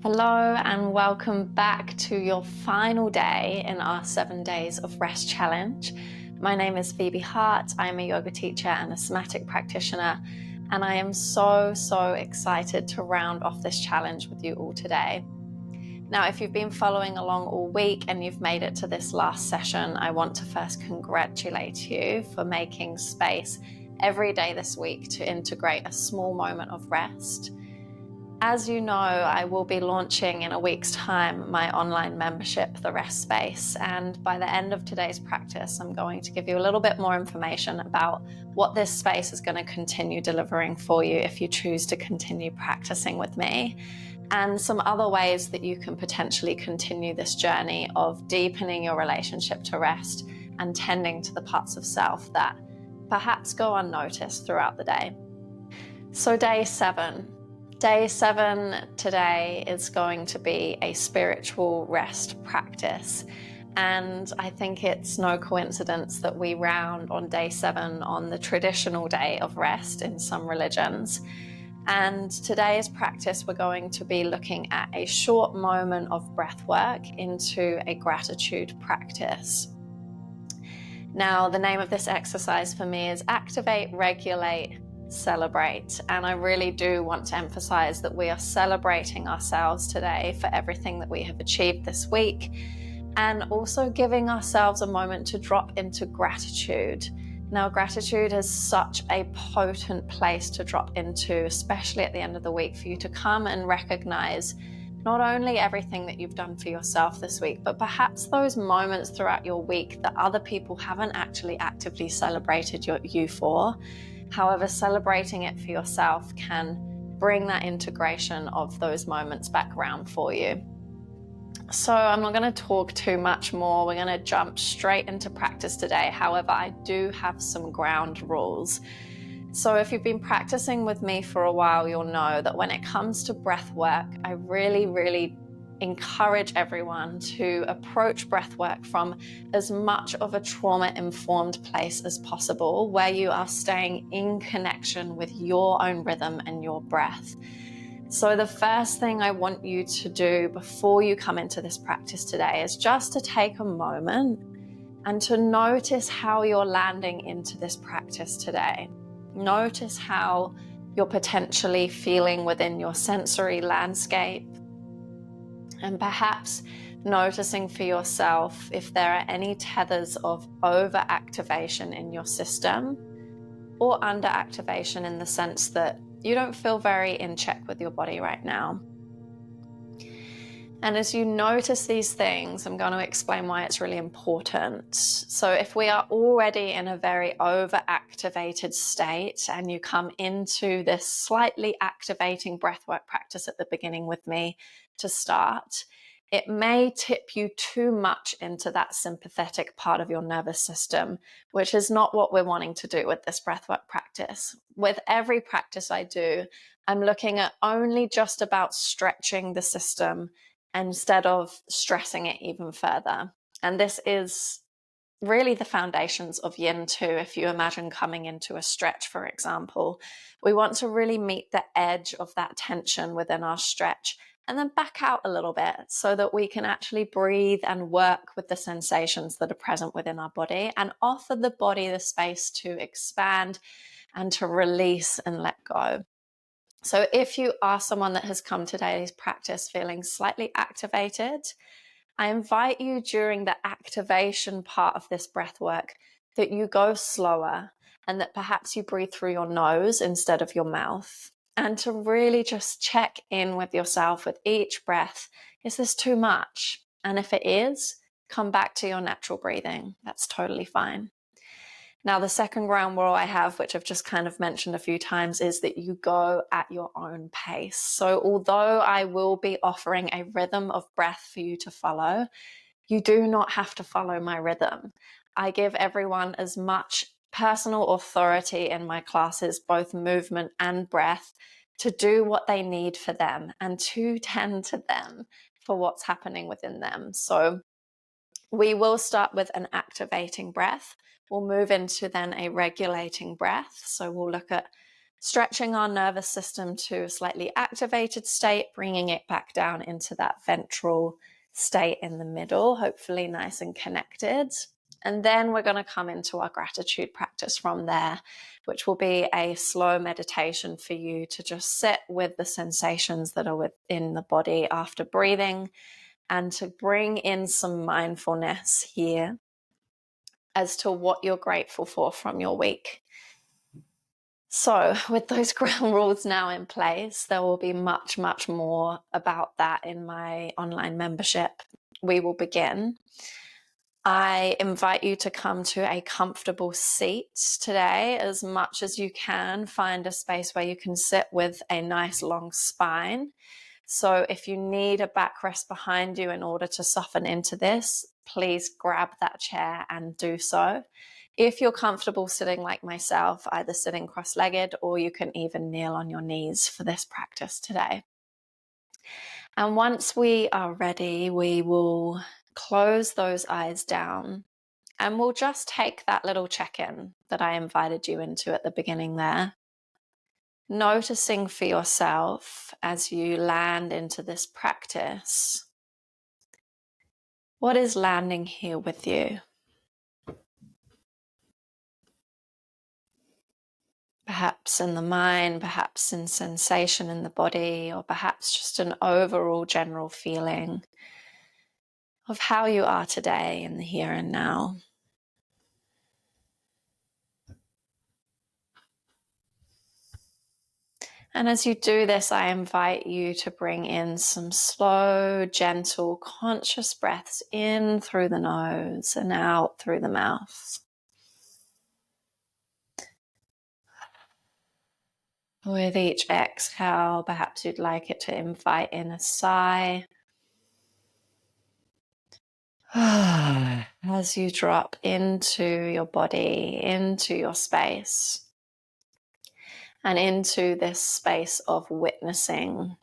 Hello and welcome back to your final day in our 7 days of rest challenge. My name is Phoebe Hart. I am a yoga teacher and a somatic practitioner, and I am so excited to round off this challenge with you all today. Now, if you've been following along all week and you've made it to this last session, I want to first congratulate you for making space every day this week to integrate a small moment of rest. As you know, I will be launching in a week's time my online membership, The Rest Space, and by the end of today's practice, I'm going to give you a little bit more information about what this space is going to continue delivering for you if you choose to continue practicing with me, and some other ways that you can potentially continue this journey of deepening your relationship to rest and tending to the parts of self that perhaps go unnoticed throughout the day. So Day 7 today is going to be a spiritual rest practice. And I think it's no coincidence that we round on Day 7 on the traditional day of rest in some religions. And today's practice, we're going to be looking at a short moment of breath work into a gratitude practice. Now, the name of this exercise for me is Activate, Regulate, Celebrate. And I really do want to emphasize that we are celebrating ourselves today for everything that we have achieved this week, and also giving ourselves a moment to drop into gratitude. Now, gratitude is such a potent place to drop into, especially at the end of the week, for you to come and recognize not only everything that you've done for yourself this week, but perhaps those moments throughout your week that other people haven't actually actively celebrated you for. However, celebrating it for yourself can bring that integration of those moments back around for you. So I'm not going to talk too much more. We're going to jump straight into practice today. However, I do have some ground rules. So if you've been practicing with me for a while, you'll know that when it comes to breath work, I really encourage everyone to approach breath work from as much of a trauma-informed place as possible, where you are staying in connection with your own rhythm and your breath. So the first thing I want you to do before you come into this practice today is just to take a moment and to notice how you're landing into this practice today. Notice how you're potentially feeling within your sensory landscape, and perhaps noticing for yourself if there are any tethers of overactivation in your system or underactivation, in the sense that you don't feel very in check with your body right now. And as you notice these things, I'm going to explain why it's really important. So if we are already in a very overactivated state and you come into this slightly activating breathwork practice at the beginning with me to start, it may tip you too much into that sympathetic part of your nervous system, which is not what we're wanting to do with this breathwork practice. With every practice I do, I'm looking at only just about stretching the system instead of stressing it even further. And this is really the foundations of yin too. If you imagine coming into a stretch, for example, we want to really meet the edge of that tension within our stretch and then back out a little bit so that we can actually breathe and work with the sensations that are present within our body and offer the body the space to expand and to release and let go. So if you are someone that has come to today's practice feeling slightly activated, I invite you during the activation part of this breath work that you go slower and that perhaps you breathe through your nose instead of your mouth, and to really just check in with yourself with each breath. Is this too much? And if it is, come back to your natural breathing. That's totally fine. Now, the second ground rule I have, which I've just kind of mentioned a few times, is that you go at your own pace. So although I will be offering a rhythm of breath for you to follow, you do not have to follow my rhythm. I give everyone as much personal authority in my classes, both movement and breath, to do what they need for them and to tend to them for what's happening within them. So we will start with an activating breath. We'll move into then a regulating breath. So we'll look at stretching our nervous system to a slightly activated state, bringing it back down into that ventral state in the middle, hopefully nice and connected. And then we're going to come into our gratitude practice from there, which will be a slow meditation for you to just sit with the sensations that are within the body after breathing, and to bring in some mindfulness here as to what you're grateful for from your week. So with those ground rules now in place, there will be much, much more about that in my online membership. We will begin. I invite you to come to a comfortable seat today as much as you can. Find a space where you can sit with a nice long spine. So if you need a backrest behind you in order to soften into this, please grab that chair and do so. If you're comfortable sitting like myself, either sitting cross-legged, or you can even kneel on your knees for this practice today. And once we are ready, we will close those eyes down and we'll just take that little check-in that I invited you into at the beginning there. Noticing for yourself as you land into this practice, what is landing here with you? Perhaps in the mind, perhaps in sensation in the body, or perhaps just an overall general feeling of how you are today in the here and now. And as you do this, I invite you to bring in some slow, gentle, conscious breaths in through the nose and out through the mouth. With each exhale, perhaps you'd like it to invite in a sigh. As you drop into your body, into your space, and into this space of witnessing.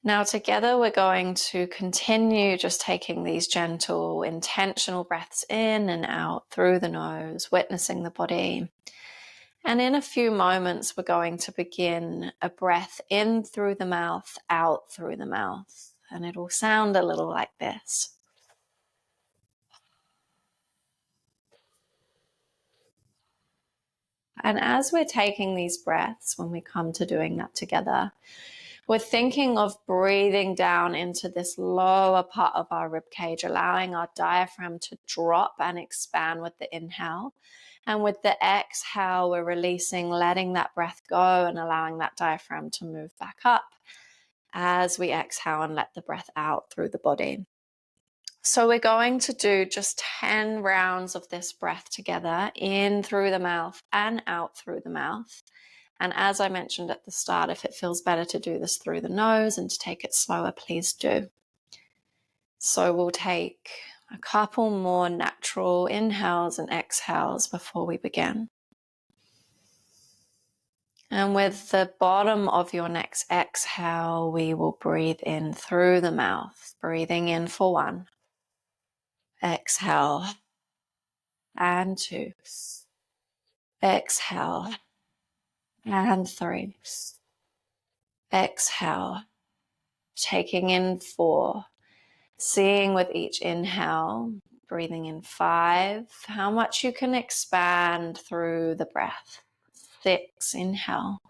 Now together we're going to continue just taking these gentle, intentional breaths in and out through the nose, witnessing the body. And in a few moments, we're going to begin a breath in through the mouth, out through the mouth. And it will sound a little like this. And as we're taking these breaths, when we come to doing that together, we're thinking of breathing down into this lower part of our rib cage, allowing our diaphragm to drop and expand with the inhale. And with the exhale, we're releasing, letting that breath go and allowing that diaphragm to move back up as we exhale and let the breath out through the body. So we're going to do just 10 rounds of this breath together, in through the mouth and out through the mouth. And as I mentioned at the start, if it feels better to do this through the nose and to take it slower, please do. So we'll take a couple more natural inhales and exhales before we begin. And with the bottom of your next exhale, we will breathe in through the mouth, breathing in for 1. Exhale. And 2. Exhale. And 3. Exhale. Taking in 4. Seeing with each inhale, breathing in 5, how much you can expand through the breath. 6, inhale.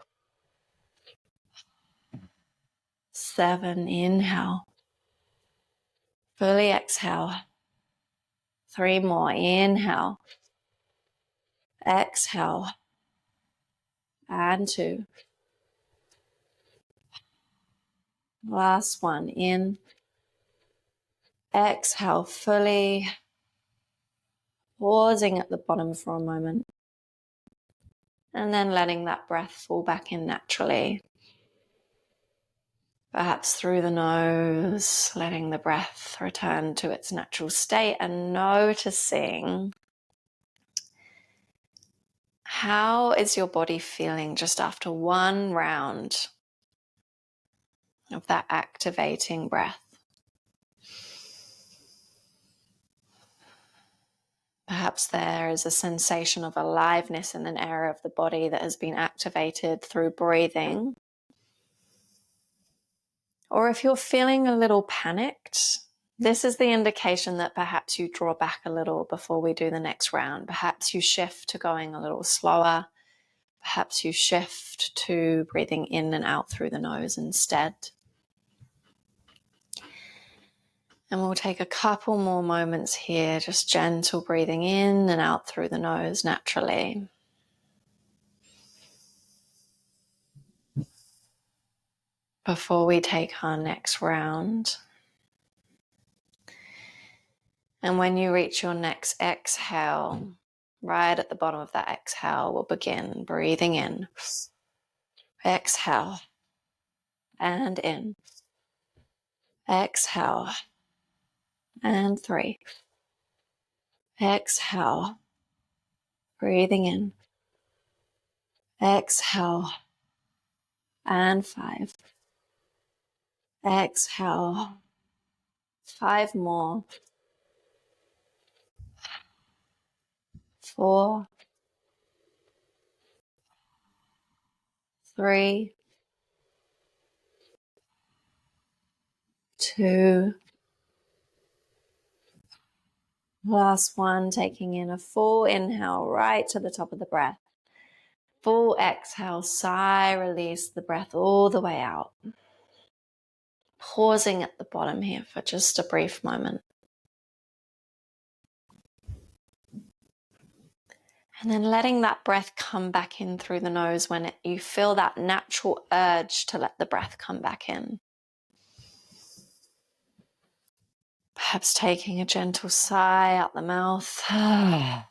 7, inhale. Fully exhale. 3 more, inhale. Exhale. And 2. Last one, in. Exhale fully. Pausing at the bottom for a moment. And then letting that breath fall back in naturally. Perhaps through the nose, letting the breath return to its natural state and noticing how is your body feeling just after 1 round of that activating breath. Perhaps there is a sensation of aliveness in an area of the body that has been activated through breathing. Or if you're feeling a little panicked, this is the indication that perhaps you draw back a little before we do the next round. Perhaps you shift to going a little slower. Perhaps you shift to breathing in and out through the nose instead. And we'll take a couple more moments here, just gentle breathing in and out through the nose naturally. Before we take our next round. And when you reach your next exhale, right at the bottom of that exhale, we'll begin breathing in. Exhale and in. Exhale and 3. Exhale, breathing in. Exhale and 5. Exhale, 5 more. 4, 3, 2. Last one, taking in a full inhale right to the top of the breath. Full exhale, sigh, release the breath all the way out. Pausing at the bottom here for just a brief moment. And then letting that breath come back in through the nose when you feel that natural urge to let the breath come back in. Perhaps taking a gentle sigh out the mouth. And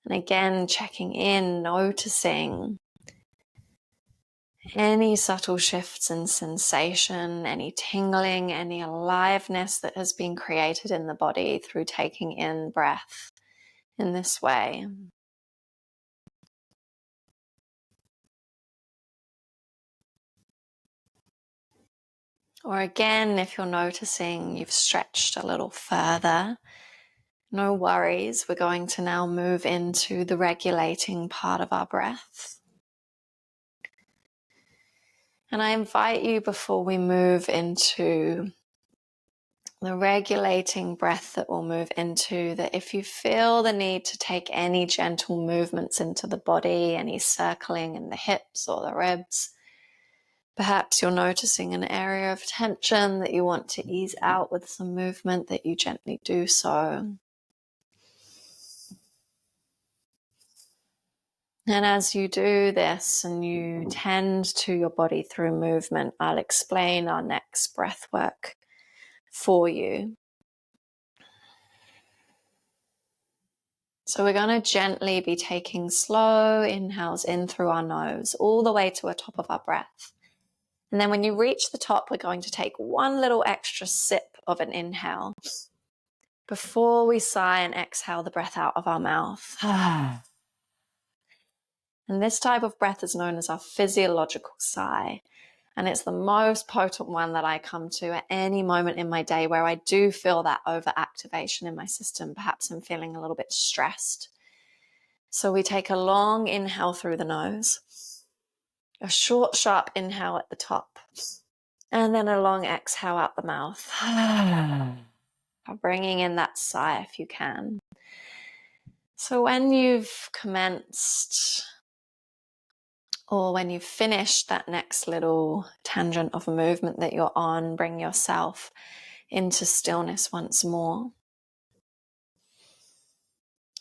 again, checking in, noticing any subtle shifts in sensation, any tingling, any aliveness that has been created in the body through taking in breath in this way. Or again, if you're noticing you've stretched a little further, no worries. We're going to now move into the regulating part of our breath. And I invite you, before we move into the regulating breath that we'll move into, that if you feel the need to take any gentle movements into the body, any circling in the hips or the ribs, perhaps you're noticing an area of tension that you want to ease out with some movement, that you gently do so. And as you do this and you tend to your body through movement, I'll explain our next breath work for you. So we're going to gently be taking slow inhales in through our nose all the way to the top of our breath. And then when you reach the top, we're going to take one little extra sip of an inhale before we sigh and exhale the breath out of our mouth. And this type of breath is known as our physiological sigh. And it's the most potent one that I come to at any moment in my day where I do feel that overactivation in my system. Perhaps I'm feeling a little bit stressed. So we take a long inhale through the nose, a short, sharp inhale at the top, and then a long exhale out the mouth. Bringing in that sigh if you can. So when you've commenced, or when you've finished that next little tangent of a movement that you're on, bring yourself into stillness once more.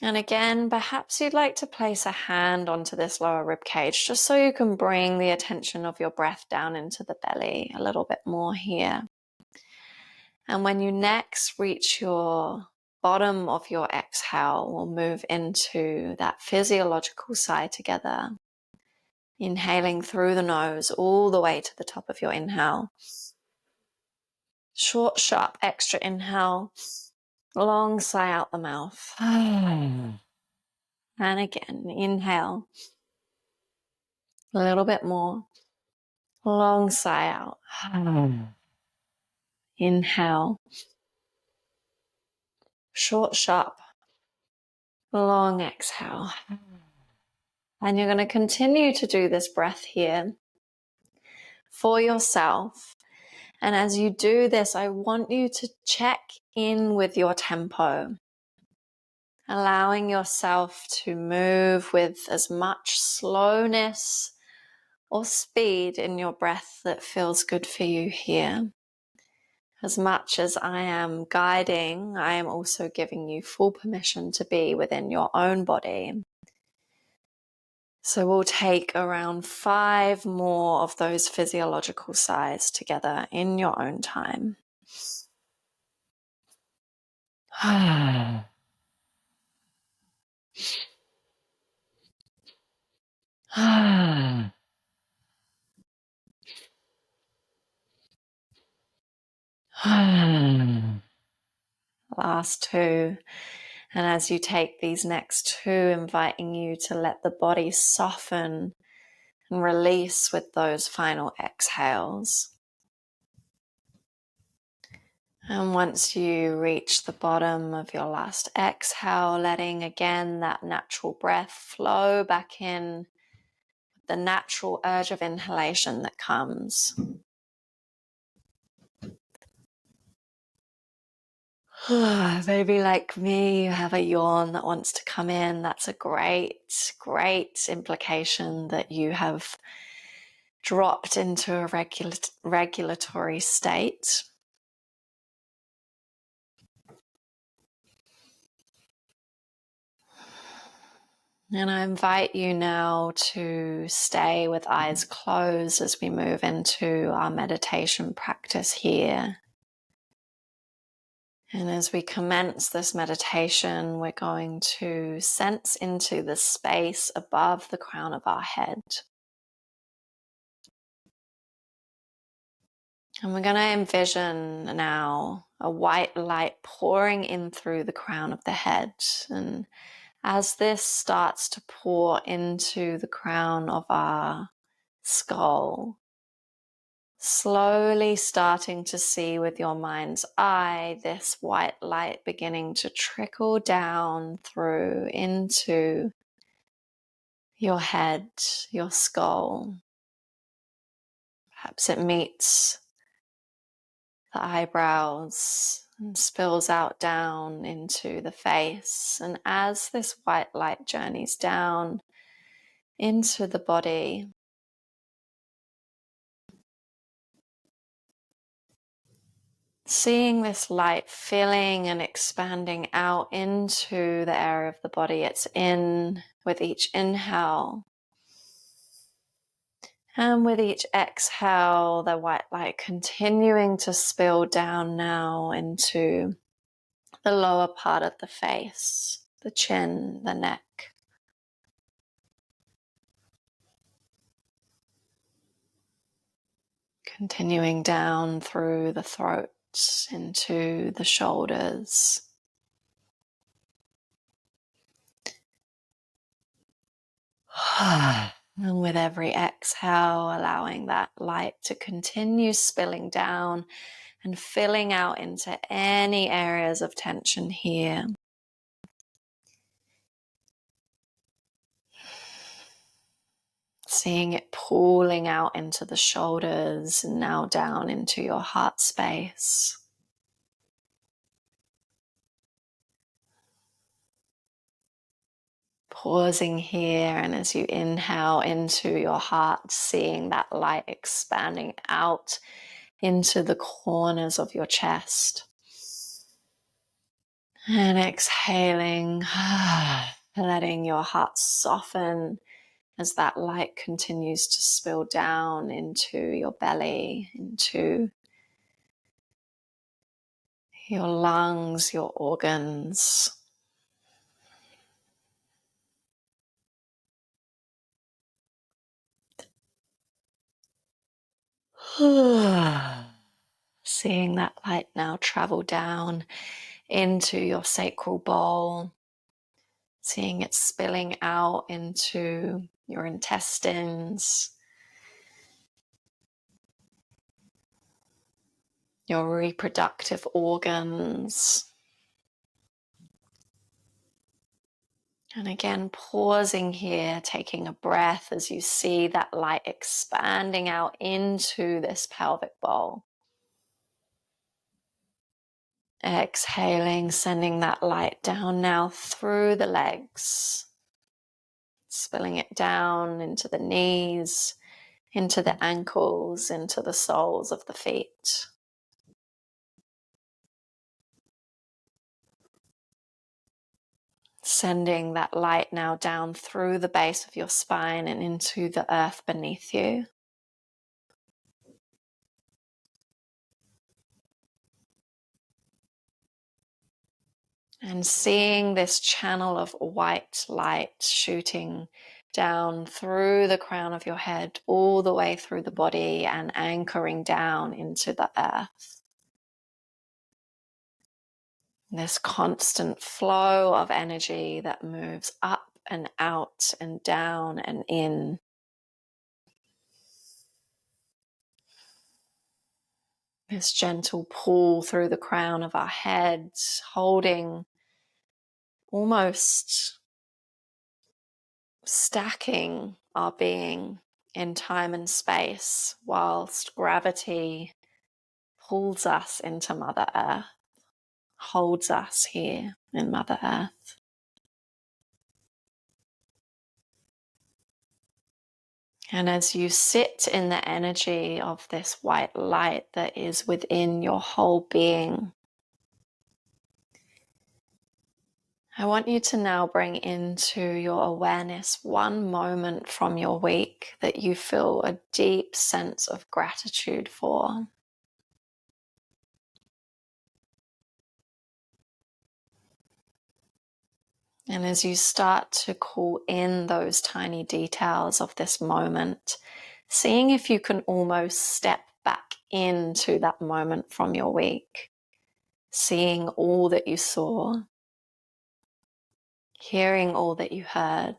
And again, perhaps you'd like to place a hand onto this lower rib cage, just so you can bring the attention of your breath down into the belly a little bit more here. And when you next reach your bottom of your exhale, we'll move into that physiological sigh together. Inhaling through the nose all the way to the top of your inhale. Short, sharp, extra inhale. Long sigh out the mouth. And again, inhale. A little bit more. Long sigh out. Inhale. Short, sharp, Long exhale. And you're going to continue to do this breath here for yourself. And as you do this, I want you to check in with your tempo, allowing yourself to move with as much slowness or speed in your breath that feels good for you here. As much as I am guiding, I am also giving you full permission to be within your own body. So we'll take around 5 more of those physiological sighs together in your own time. Last 2. And as you take these next 2, inviting you to let the body soften and release with those final exhales. And once you reach the bottom of your last exhale, letting again that natural breath flow back in, the natural urge of inhalation that comes. Maybe like me, you have a yawn that wants to come in. That's a great, great implication that you have dropped into a regulatory state. And I invite you now to stay with eyes closed as we move into our meditation practice here. And as we commence this meditation, we're going to sense into the space above the crown of our head. And we're going to envision now a white light pouring in through the crown of the head. And as this starts to pour into the crown of our skull, slowly starting to see with your mind's eye this white light beginning to trickle down through into your head, your skull. Perhaps it meets the eyebrows and spills out down into the face. And as this white light journeys down into the body, seeing this light filling and expanding out into the area of the body it's in with each inhale. And with each exhale, the white light continuing to spill down now into the lower part of the face, the chin, the neck. Continuing down through the throat into the shoulders. And with every exhale, allowing that light to continue spilling down and filling out into any areas of tension here. Seeing it pooling out into the shoulders and now down into your heart space. Pausing here, and as you inhale into your heart, seeing that light expanding out into the corners of your chest. And exhaling, letting your heart soften as that light continues to spill down into your belly, into your lungs, your organs. Seeing that light now travel down into your sacral bowl, seeing it spilling out into your intestines, your reproductive organs, And again, pausing here, taking a breath as you see that light expanding out into this pelvic bowl. Exhaling, sending that light down now through the legs, spilling it down into the knees, into the ankles, into the soles of the feet. Sending that light now down through the base of your spine and into the earth beneath you. And seeing this channel of white light shooting down through the crown of your head, all the way through the body and anchoring down into the earth. This constant flow of energy that moves up and out and down and in. This gentle pull through the crown of our heads, holding, almost stacking our being in time and space, whilst gravity pulls us into Mother Earth, holds us here in Mother Earth. And as you sit in the energy of this white light that is within your whole being, I want you to now bring into your awareness one moment from your week that you feel a deep sense of gratitude for. And as you start to call in those tiny details of this moment, seeing if you can almost step back into that moment from your week, seeing all that you saw, hearing all that you heard,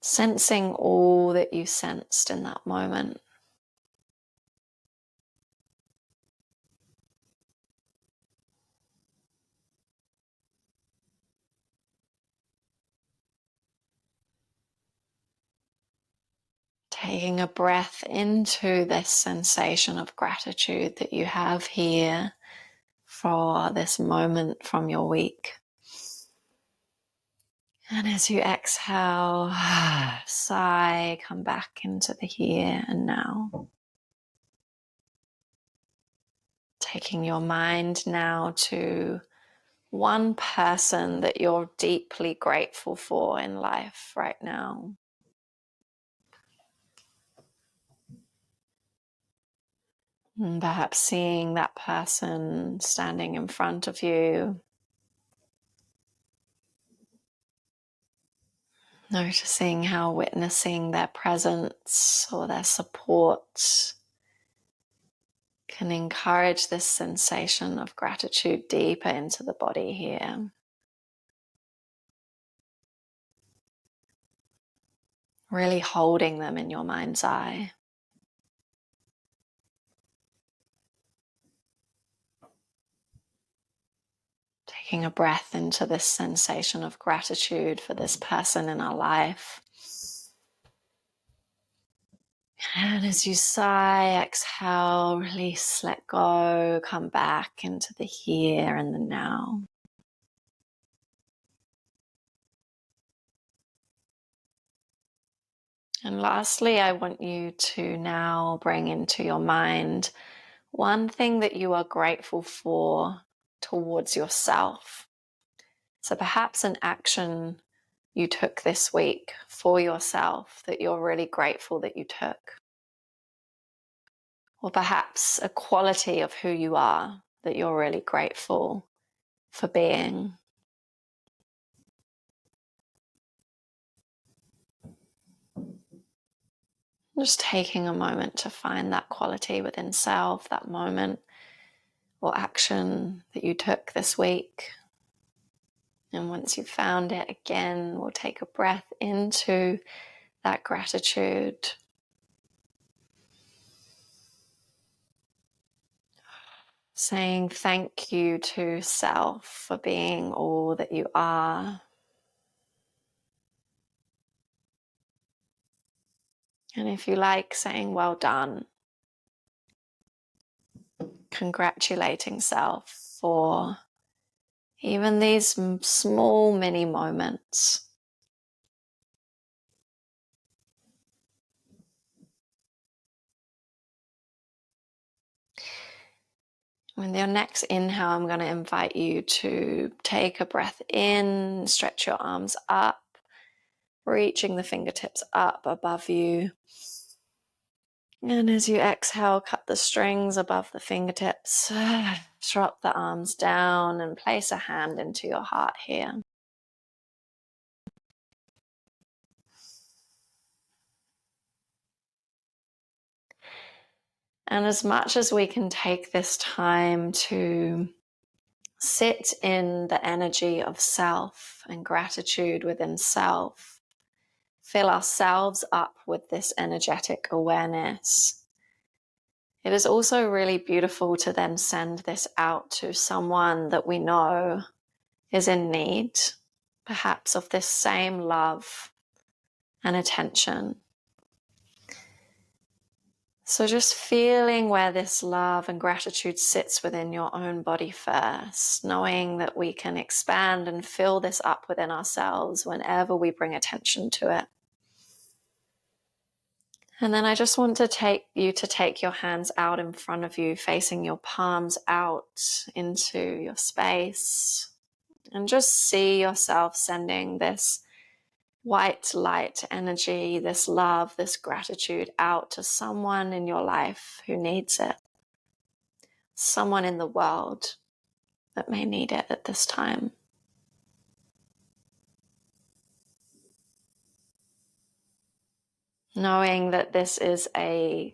sensing all that you sensed in that moment. Taking a breath into this sensation of gratitude that you have here for this moment from your week. And as you exhale, sigh, come back into the here and now. Taking your mind now to one person that you're deeply grateful for in life right now. And perhaps seeing that person standing in front of you, noticing how witnessing their presence or their support can encourage this sensation of gratitude deeper into the body here. Really holding them in your mind's eye. Taking a breath into this sensation of gratitude for this person in our life. And as you sigh, exhale, release, let go, come back into the here and the now. And lastly, I want you to now bring into your mind one thing that you are grateful for towards yourself. So perhaps an action you took this week for yourself that you're really grateful that you took. Or perhaps a quality of who you are that you're really grateful for being. Just taking a moment to find that quality within self, that moment or action that you took this week. And once you've found it, again, we'll take a breath into that gratitude. saying thank you to self for being all that you are. And if you like, saying well done, congratulating self for even these small mini moments. With your next inhale, I'm going to invite you to take a breath in, stretch your arms up, reaching the fingertips up above you. And as you exhale, cut the strings above the fingertips, drop the arms down and place a hand into your heart here. And as much as we can take this time to sit in the energy of self and gratitude within self, fill ourselves up with this energetic awareness, it is also really beautiful to then send this out to someone that we know is in need, perhaps of this same love and attention. So just feeling where this love and gratitude sits within your own body first, knowing that we can expand and fill this up within ourselves whenever we bring attention to it. And then I just want to take your hands out in front of you, facing your palms out into your space, and just see yourself sending this white light energy, this love, this gratitude out to someone in your life who needs it. Someone in the world that may need it at this time. Knowing that this is a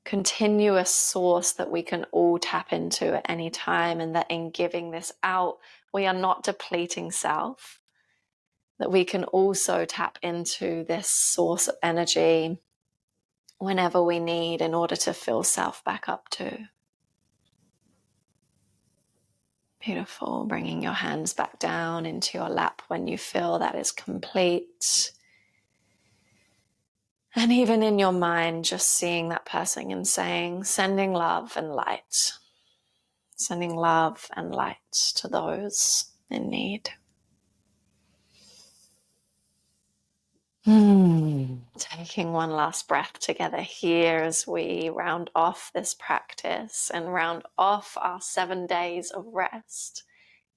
continuous source that we can all tap into at any time, and that in giving this out, we are not depleting self, that we can also tap into this source of energy whenever we need in order to fill self back up too. Beautiful. Bringing your hands back down into your lap when you feel that is complete. And even in your mind, just seeing that person and saying, sending love and light. Sending love and light to those in need. Taking one last breath together here as we round off this practice and round off our 7 days of rest.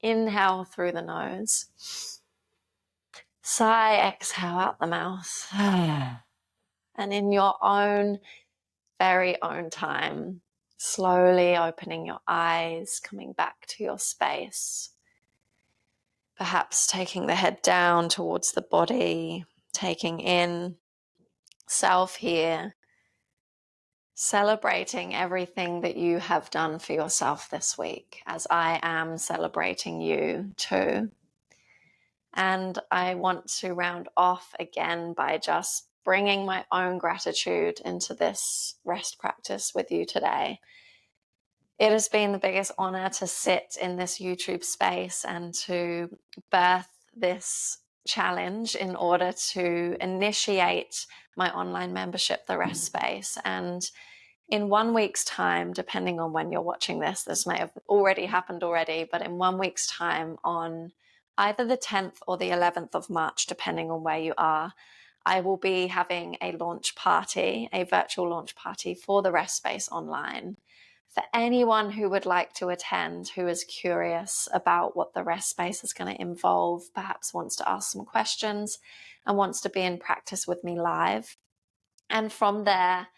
Inhale through the nose. Sigh, exhale out the mouth. And in your own, very own time, slowly opening your eyes, coming back to your space. Perhaps taking the head down towards the body, taking in self here, celebrating everything that you have done for yourself this week, as I am celebrating you too. And I want to round off again by just bringing my own gratitude into this rest practice with you today. It has been the biggest honor to sit in this YouTube space and to birth this challenge in order to initiate my online membership, the Rest Space. And in 1 week's time, depending on when you're watching this may have already happened already, but in 1 week's time, on either the 10th or the 11th of March, depending on where you are, I will be having a launch party, a virtual launch party for the Rest Space online. For anyone who would like to attend, who is curious about what the Rest Space is going to involve, perhaps wants to ask some questions and wants to be in practice with me live. And from there,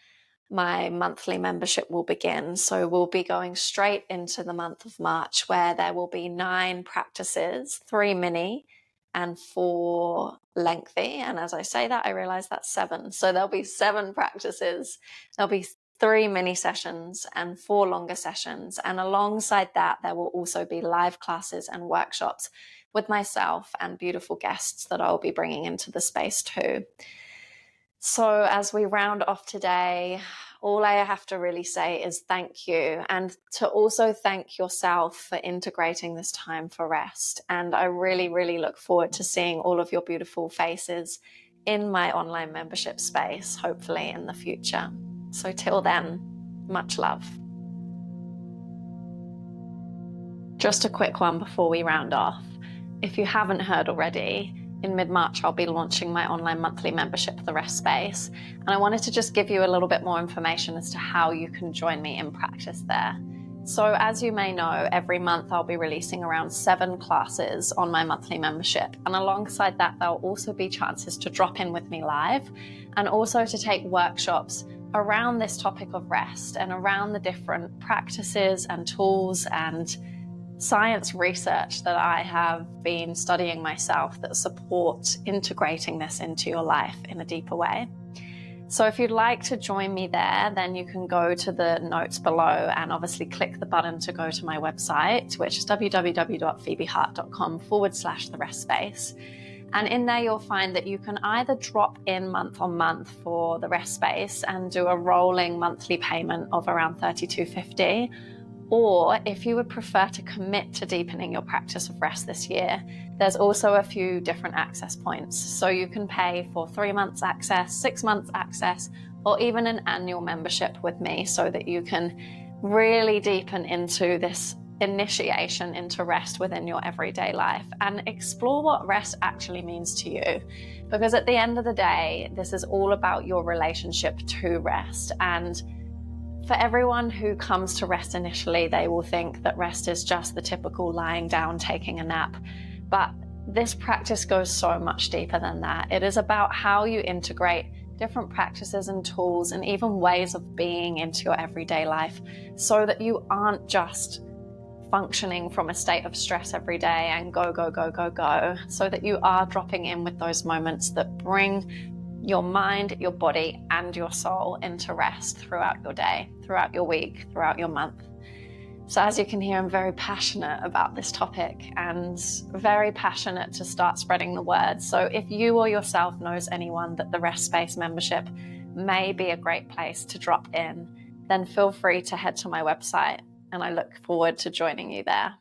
my monthly membership will begin. So we'll be going straight into the month of March, where there will be 9 practices, 3 mini and 4 lengthy. And as I say that, I realize that's 7. So there'll be 7 practices. There'll be 3 mini sessions and 4 longer sessions. And alongside that, there will also be live classes and workshops with myself and beautiful guests that I'll be bringing into the space too. So as we round off today, all I have to really say is thank you, and to also thank yourself for integrating this time for rest. And I really, really look forward to seeing all of your beautiful faces in my online membership space, hopefully in the future. So till then, much love. Just a quick one before we round off. If you haven't heard already, in mid-March, I'll be launching my online monthly membership, The Rest Space. And I wanted to just give you a little bit more information as to how you can join me in practice there. So as you may know, every month I'll be releasing around 7 classes on my monthly membership. And alongside that, there'll also be chances to drop in with me live and also to take workshops around this topic of rest and around the different practices and tools and science research that I have been studying myself that support integrating this into your life in a deeper way. So if you'd like to join me there, then you can go to the notes below and obviously click the button to go to my website, which is www.phoebehart.com/the rest space. And in there, you'll find that you can either drop in month on month for the rest space and do a rolling monthly payment of around $32.50. Or if you would prefer to commit to deepening your practice of rest this year, there's also a few different access points. So you can pay for 3 months access, 6 months access, or even an annual membership with me so that you can really deepen into this initiation into rest within your everyday life and explore what rest actually means to you. Because at the end of the day, this is all about your relationship to rest. And for everyone who comes to rest initially, they will think that rest is just the typical lying down, taking a nap. But this practice goes so much deeper than that. It is about how you integrate different practices and tools and even ways of being into your everyday life so that you aren't just functioning from a state of stress every day and go, go, go, go, go, so that you are dropping in with those moments that bring your mind, your body, and your soul into rest throughout your day, throughout your week, throughout your month. So as you can hear, I'm very passionate about this topic and very passionate to start spreading the word. So if you or yourself knows anyone that the Rest Space membership may be a great place to drop in, then feel free to head to my website, and I look forward to joining you there.